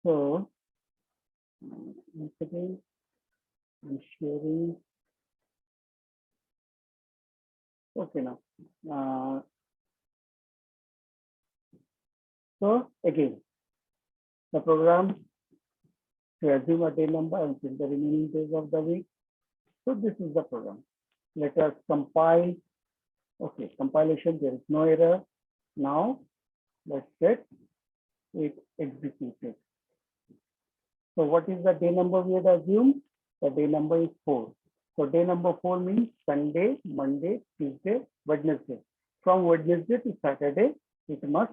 So once again, I'm sharing. Okay, now. So again, the program to assume a day number and fill the remaining days of the week. So this is the program. Let us compile. Okay, compilation, there is no error. Now let's get it executed. So what is the day number we had assumed? The day number is 4. So day number 4 means Sunday, Monday, Tuesday, Wednesday. From Wednesday to Saturday, it must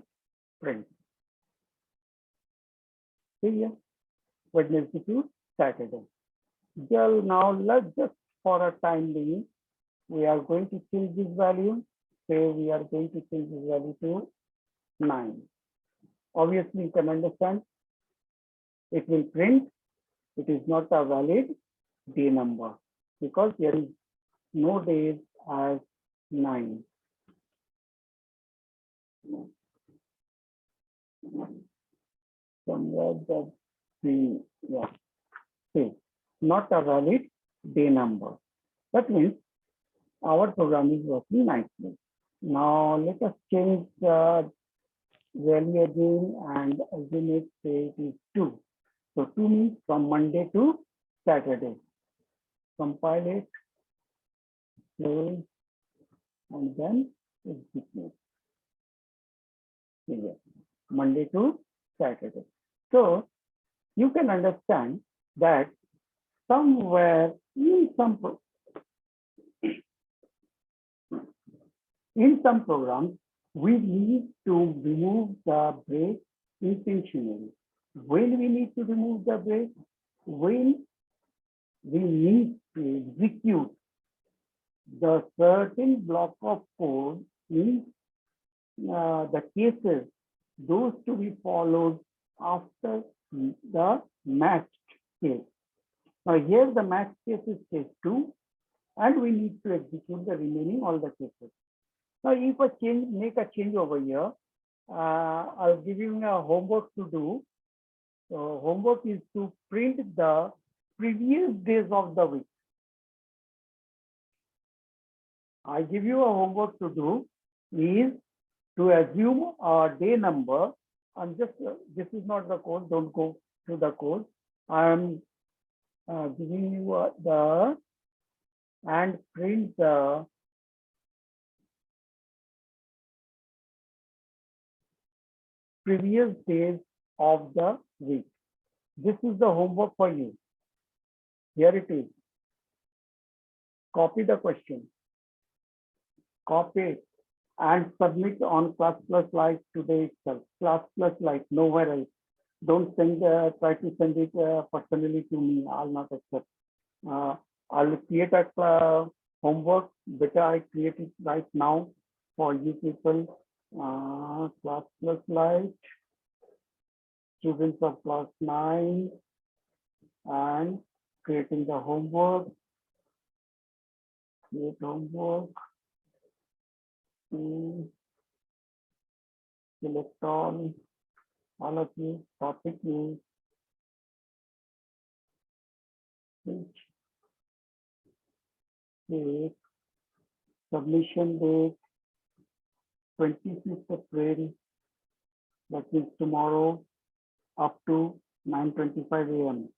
print. See here, Wednesday to Saturday. Well, now let's just for a time being, we are going to change this value. Say we are going to change this value to 9. Obviously, you can understand it will print. It is not a valid day number because there is no days as 9. Somewhere that the say not a valid day number. That means our program is working nicely. Now let us change the value again and assume it say it is 2. So 2 means from Monday to Saturday. Compile it, save, and then execute. Here, Monday to Saturday. So you can understand that somewhere in some programs, we need to remove the break intentionally. When we need to remove the break, when we need to execute the certain block of code in the cases, those to be followed after the matched case. Now here the matched case is case 2, and we need to execute the remaining all the cases. Now if a change, make a change over here, I'll give you a homework to do. So homework is to print the previous days of the week. I give you a homework to do is to assume a day number. I'm just, this is not the code, don't go to the code. I'm giving you the, and print the previous days of the week. This is the homework for you. Here it is. Copy the question. Copy it and submit on Class Plus Live today itself. Class Plus Live, nowhere else. Don't send, try to send it personally to me. I'll not accept. I'll create a homework. Better I create it right now for you people. Class Plus Live, students of class 9, and creating the homework. Create homework. Select all of you, topic is date, submission date 26th April, that is tomorrow up to 9:25 a.m.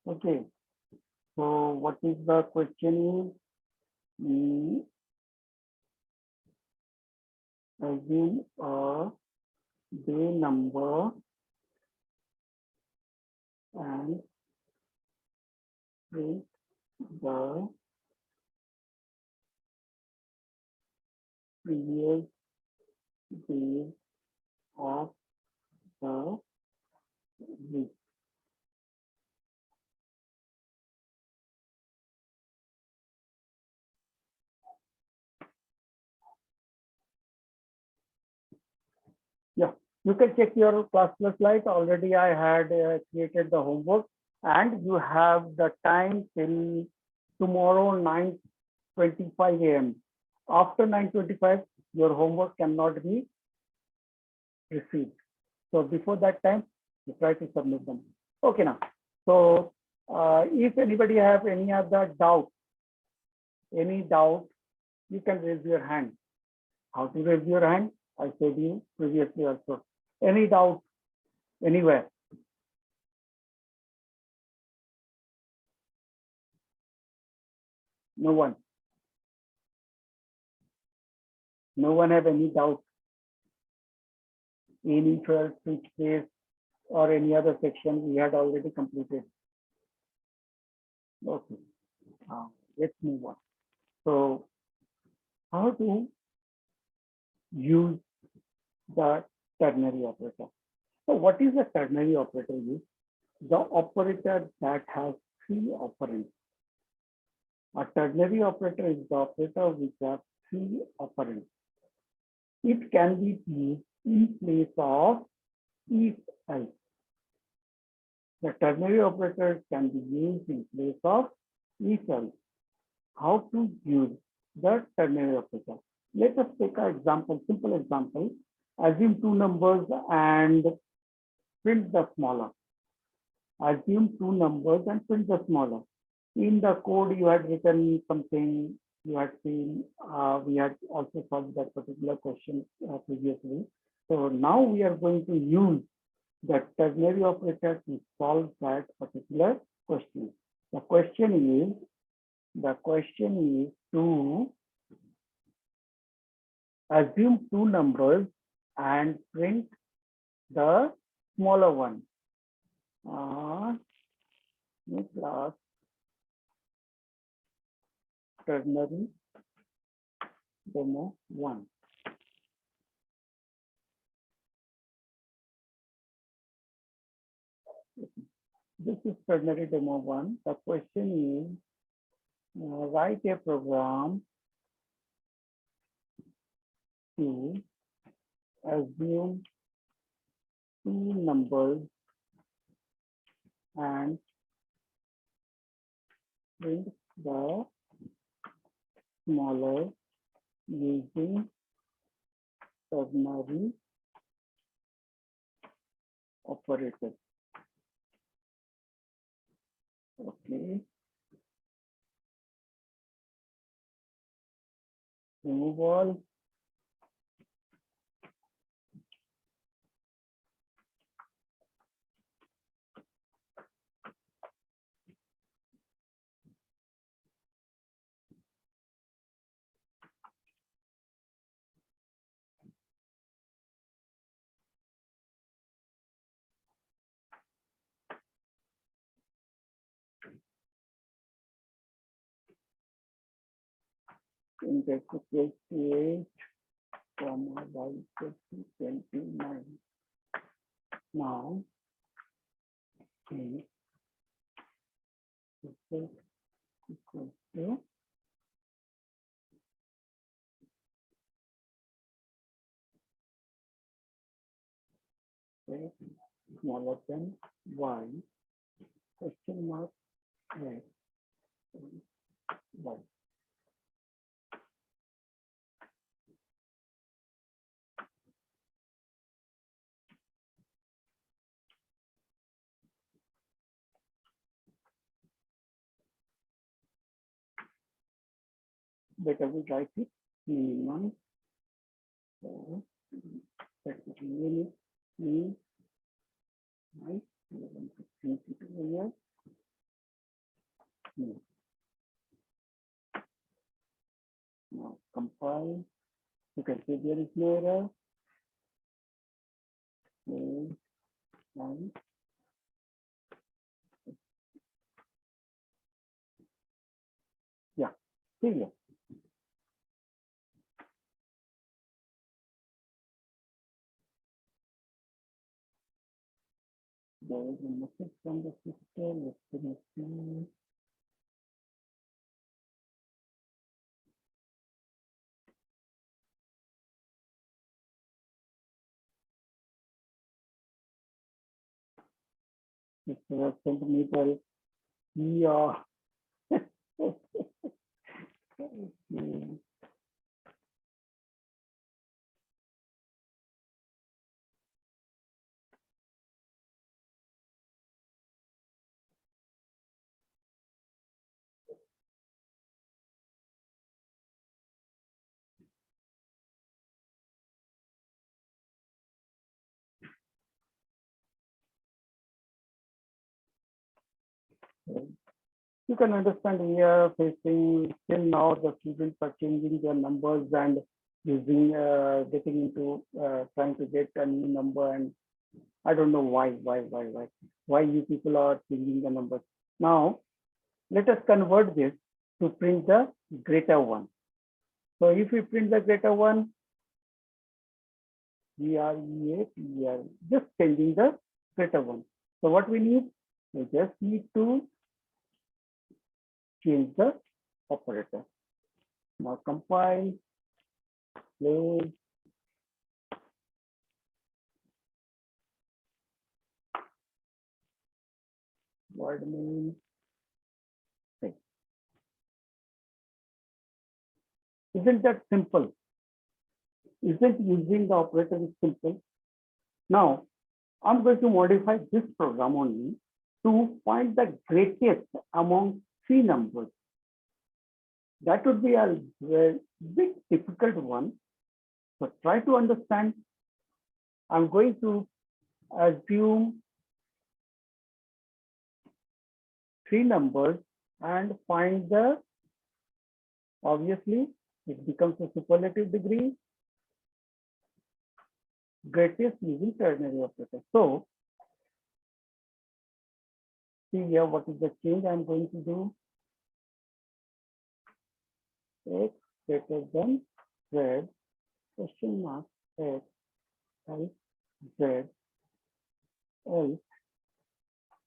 Okay, so what is the question is, assume a day number and print the previous day of the week. Yeah, you can check your Class Plus Lite. Already I had created the homework, and you have the time till tomorrow 9:25 a.m. After 9:25, your homework cannot be received. So before that time, You try to submit them. Okay now. So if anybody have any other doubt, you can raise your hand. How to raise your hand? I said you previously also. Any doubt anywhere? No one. No one have any doubt. Initial, switch case, or any other section we had already completed. Okay. Let's move on. So, how to use the ternary operator? So, what is a ternary operator use? The operator that has three operands. A ternary operator is the operator which has three operands. It can be used in place of if else. The ternary operator can be used in place of if else. How to use the ternary operator? Let us take an example, simple example. Assume two numbers and print the smaller. Assume two numbers and print the smaller. In the code, you had written something, you had seen, we had also solved that particular question previously. So now we are going to use the ternary operator to solve that particular question. The question is to assume two numbers and print the smaller one. Class ternary demo 1. This is ternary demo 1. The question is write a program to assume two numbers and print the smaller using ternary operator. Okay. Remove all. Index equals to 8, comma, y equals to 29. Now, equals to x smaller than y, question mark x, y. Better we write it minimum. So that is minimum means right. Now compile. You can see there is no error. And yeah, here. There is a message from the system. Let's see. Mr. Centimeter. Yeah. You can understand we are facing till now the students are changing their numbers and using getting into trying to get a new number, and I don't know why you people are changing the numbers. Now let us convert this to print the greater one. So if we print the greater one, we are just changing the greater one. So what we need, we just need to change the operator. Now compile, close. Word name. Save. Isn't that simple? Isn't using the operator is simple? Now I'm going to modify this program only to find the greatest among three numbers. That would be a very big difficult one. So try to understand. I'm going to assume three numbers and find the, obviously it becomes a superlative degree, greatest using ternary operator. So see here what is the change I'm going to do. X greater than Z, question mark, X, else Z, else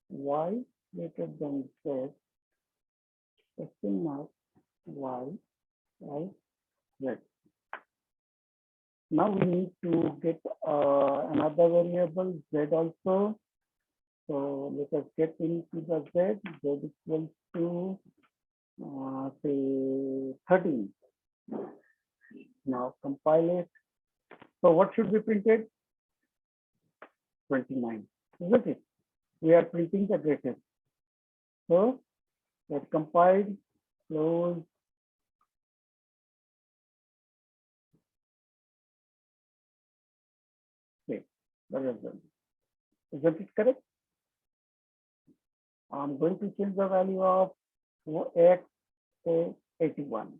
Y greater than Z, question mark, Y, else Z. Now we need to get another variable Z also. So let us get into the Z. Z equals to say 13. Now compile it. So what should be printed? 29, isn't it? We are printing the greatest. So let's compile, close. Okay, the result. Isn't it correct? I'm going to change the value of X to 81.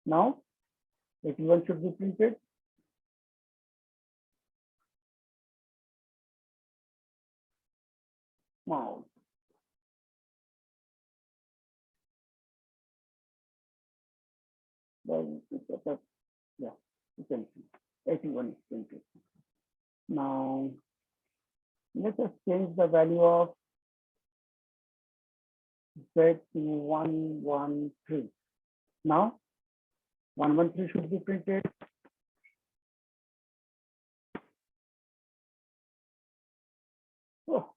Now 81 should be printed. Mouse. Yeah, you can see 81 is printed. Now let us change the value of Z to 113. Now 113 should be printed. Oh.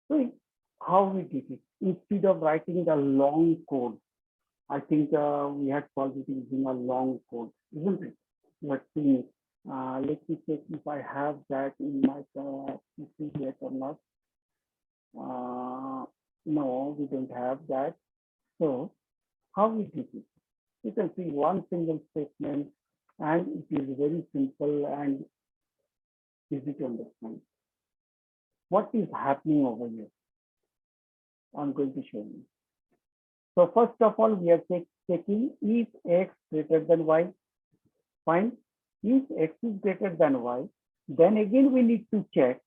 So how we did it? Instead of writing the long code, I think we had solved it using a long code, isn't it? Let's see. Let me check if I have that in my PC yet or not. No, we don't have that. So how we did it? You can see one single statement, and it is very simple and easy to understand. What is happening over here? I'm going to show you. So first of all, we are checking if X greater than Y. Fine. If X is greater than Y, then again we need to check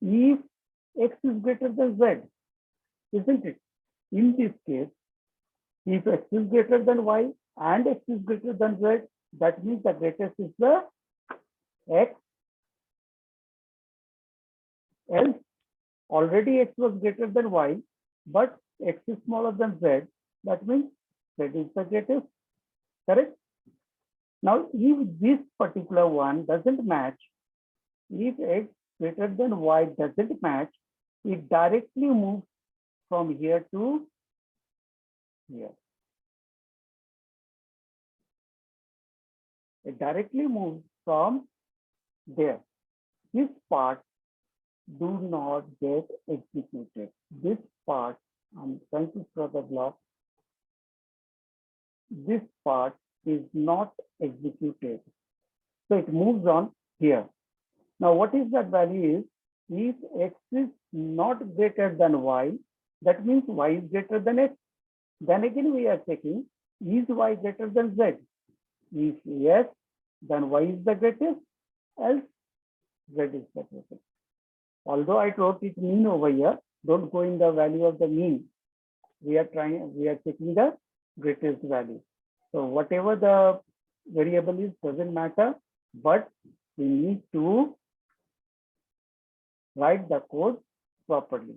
if X is greater than Z, isn't it? In this case, if X is greater than Y and X is greater than Z, that means the greatest is the X. Else, already X was greater than Y, but X is smaller than Z, that means Z is the greatest, correct? Now, if this particular one doesn't match, if X greater than Y doesn't match, it directly moves from here to here. It directly moves from there. This part do not get executed. This part, I'm trying to throw the block. This part is not executed. So it moves on here. Now, what is that value is? If x is not greater than y, that means y is greater than x. Then again we are checking, is y greater than z? If yes, then y is the greatest, else z is the greatest. Although I wrote it mean over here, don't go in the value of the mean. We are checking the greatest value. So whatever the variable is doesn't matter, but we need to write the code properly.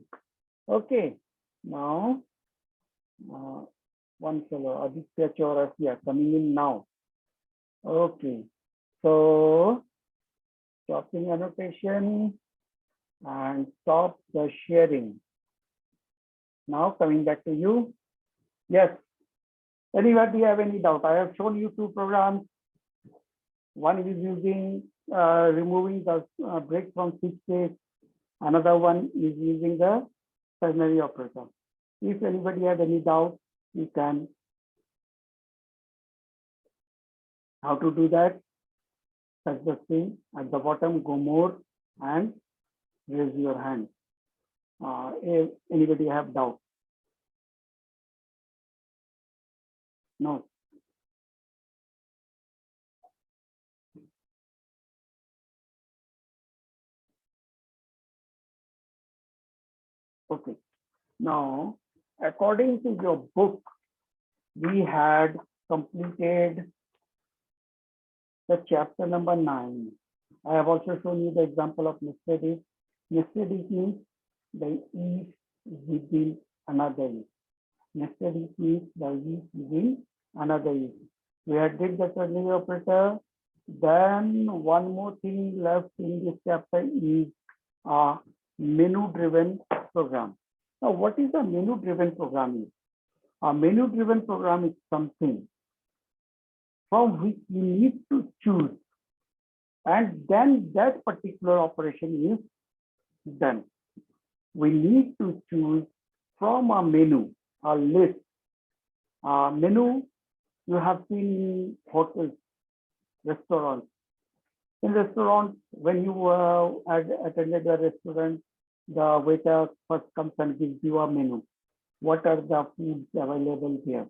Okay, now one fellow, Aditya Chaurasia, coming in now. Okay, so stopping annotation and stop the sharing. Now coming back to you. Yes, anybody have any doubt? I have shown you two programs. One is using removing the break from switch state. Another one is using the ternary operator. If anybody has any doubt, you can. How to do that? Touch the screen at the bottom, go more and raise your hand. If anybody have doubt? No. Okay. Now, according to your book, we had completed the chapter number 9. I have also shown you the example of nested if. Nested if means the if within another if. Nested if means the if within another if. We had did the ternary operator. Then one more thing left in this chapter is a menu-driven program. Now, what is a menu-driven programming? A menu-driven program is something from which you need to choose, and then that particular operation is done. We need to choose from a menu, a list. Menu, you have seen hotels, restaurants. In restaurants, when you attended a restaurant, the waiter first comes and gives you a menu. What are the foods available here?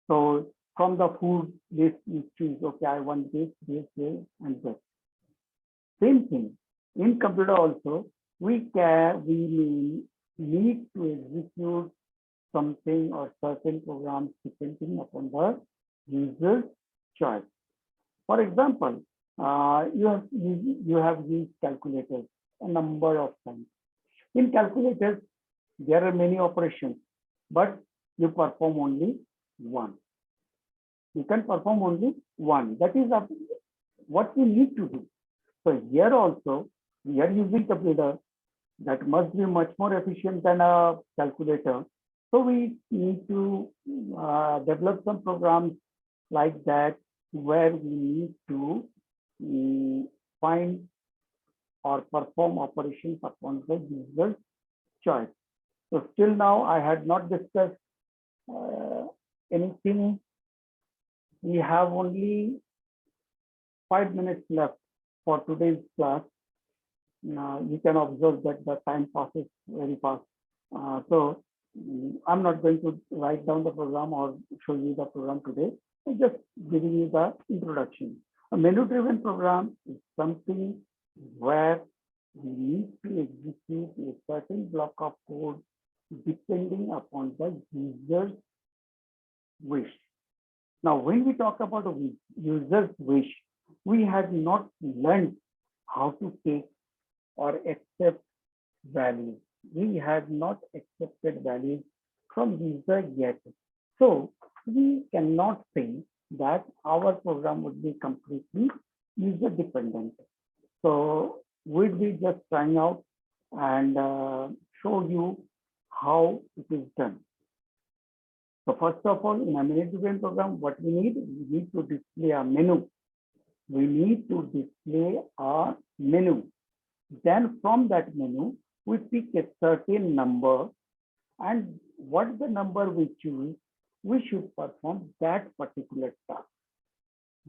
So from the food list, you choose, okay, I want this, and this. Same thing. In computer also, we need to execute something or certain programs depending upon the user's choice. For example, you have used calculators a number of times. In calculators, there are many operations, but you perform only one. You can perform only one. That is what we need to do. So here also, we are using computer that must be much more efficient than a calculator. So we need to develop some programs like that where we need to find or perform operations upon the user's choice. So still now I had not discussed anything. We have only 5 minutes left for today's class. You can observe that the time passes very fast. So I'm not going to write down the program or show you the program today. I'm just giving you the introduction. A menu-driven program is something where we need to execute a certain block of code depending upon the user's wish. Now, when we talk about a user's wish, we have not learned how to take or accept values. We have not accepted values from user yet. So we cannot say that our program would be completely user dependent. So we'll be just trying out and show you how it is done. So first of all, in a menu-driven program, what we need to display a menu. We need to display a menu. Then from that menu, we pick a certain number, and what the number we choose, we should perform that particular task.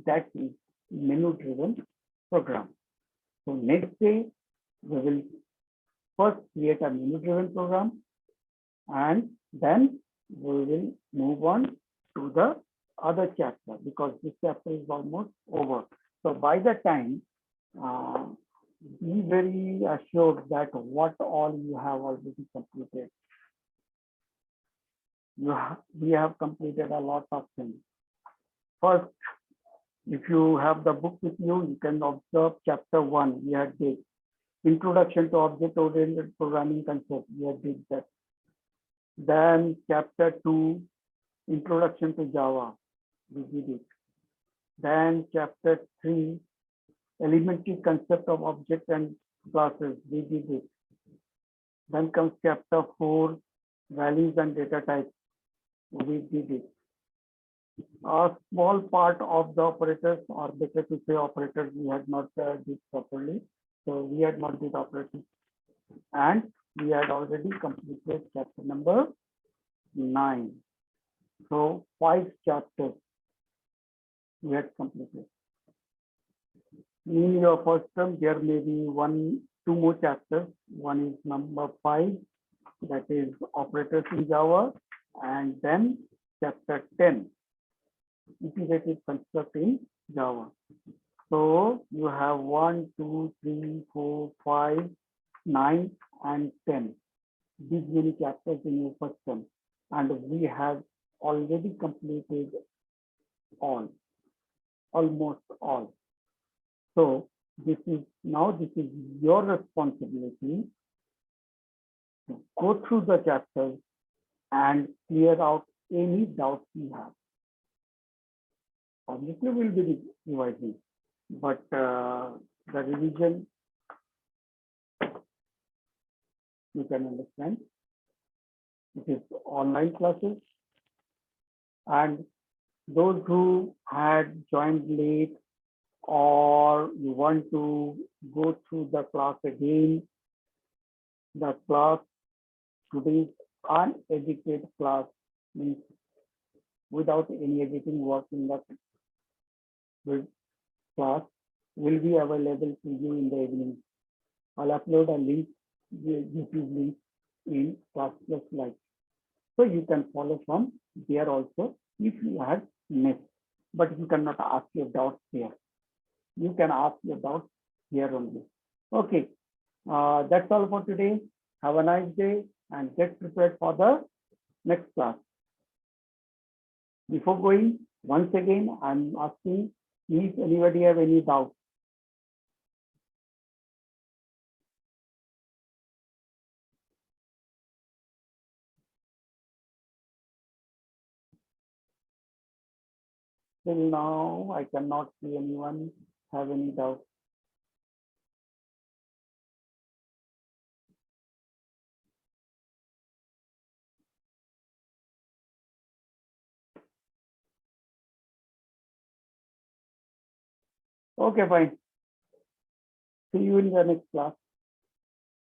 That is menu-driven program. So next day, we will first create a menu-driven program, and then we will move on to the other chapter because this chapter is almost over. So by the time, be very assured that what all you have already completed. We have completed a lot of things. First, if you have the book with you, you can observe chapter 1. We had did introduction to object-oriented programming concept. We had did that. Then chapter 2, introduction to Java. We did it. Then chapter 3, elementary concept of object and classes. We did it. Then comes chapter 4, values and data types. We did it. A small part of the operators, or better to say operators, we had not did properly. So we had not did operators. And we had already completed chapter number 9. So 5 chapters we had completed. In your first term, there may be 2 more chapters. One is number 5, that is operators in Java, and then chapter 10, integrated construct in Java. So you have 1, 2, 3, 4, 5, 9, and 10. These many chapters in your first term, and we have already completed all, almost all. So this is your responsibility to go through the chapters and clear out any doubts you have. Obviously, we'll be revising, but the revision, you can understand, it is online classes, and those who had joined late or you want to go through the class again, the class, today's unedited class, means without any editing work in the class, will be available to you in the evening. I'll upload a link, YouTube link in Class Plus Live. So you can follow from there also if you had missed, but you cannot ask your doubts there. You can ask your doubts here only. Okay, that's all for today. Have a nice day and get prepared for the next class. Before going, once again, I'm asking, if anybody have any doubt. Till now, I cannot see anyone have any doubt. Okay, fine. See you in the next class.